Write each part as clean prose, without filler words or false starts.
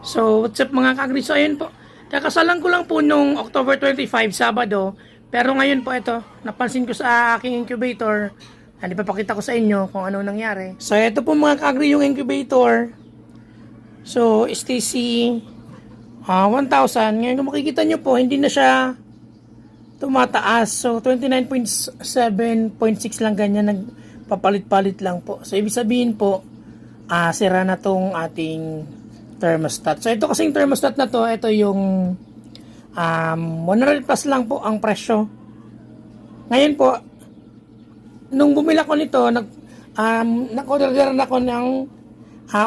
So, what's up mga ka-agri? So, ayun po. Kakasalan ko lang po nung October 25, Sabado. Pero ngayon po ito, napansin ko sa aking incubator. Hindi pa pakita ko sa inyo kung ano nangyari. So, ito po mga ka-agri yung incubator. So, STC 1000. Ngayon kung makikita nyo po, hindi na siya tumataas. So, 29.7.6 lang ganyan. Nagpapalit-palit lang po. So, ibig sabihin po, sira na tong ating thermostat. So ito kasing thermostat na to, ito yung 100 plus lang po ang presyo. Ngayon po, nung bumila ko nito, nag-order na ako ng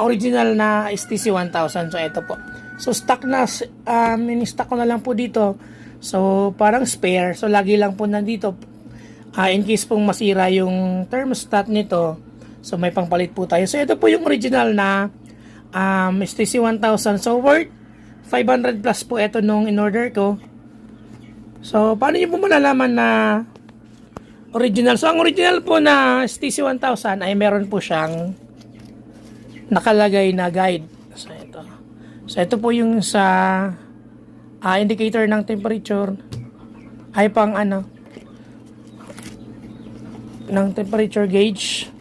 original na STC 1000. So ito po. So stock na, in-stock ko na lang po dito. So parang spare. So lagi lang po nandito. In case pong masira yung thermostat nito, so may pangpalit po tayo. So ito po yung original na STC 1000. So worth 500 plus po ito nung in-order ko. So paano nyo po malalaman na original? So ang original po na STC 1000 ay meron po siyang nakalagay na guide. So ito po yung sa indicator ng temperature ay pang ng temperature gauge.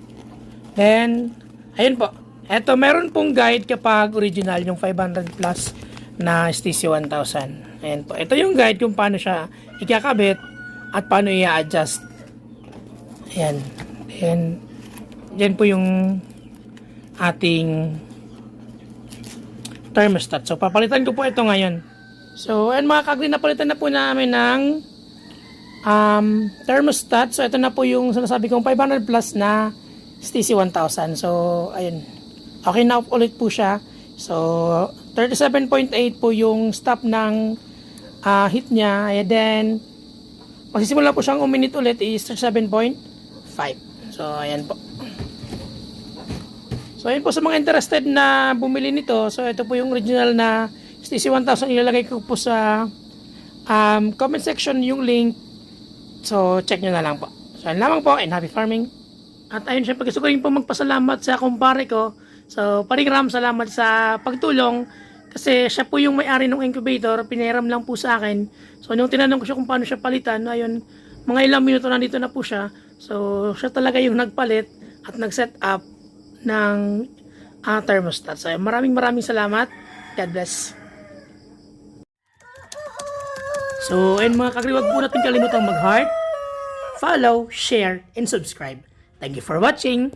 Then ayun po. Eto, meron pong guide kapag original, yung 500 plus na STC 1000. Ayan po. Ito yung guide kung paano siya ikakabit at paano i-adjust. Ayan. Then, dyan po yung ating thermostat. So, papalitan ko po ito ngayon. So, ayan mga ka-agri, napalitan na po namin ng thermostat. So, ito na po yung sinasabi kong 500 plus na STC 1000. So, ayun. Okay na ulit po siya. So, 37.8 po yung stop ng heat niya. And then, magsisimula po siyang uminit ulit is 37.5. So, ayan po. So, ayan po sa mga interested na bumili nito. So, ito po yung original na STC 1000. Ilalagay ko po sa comment section yung link. So, check nyo na lang po. So, ayan lamang po and happy farming. At ayun, syempre gusto ko rin po magpasalamat sa kumpare ko. So, paring Ram, salamat sa pagtulong kasi siya po yung may-ari ng incubator, pinahiram lang po sa akin. So, nung tinanong ko siya kung paano siya palitan, ayun, mga ilang minuto nandito na po siya. So, siya talaga yung nagpalit at nag-set up ng thermostat. So, maraming salamat. God bless. So, ayun mga ka-agri, wag po natin kalimutang mag-heart, follow, share, and subscribe. Thank you for watching.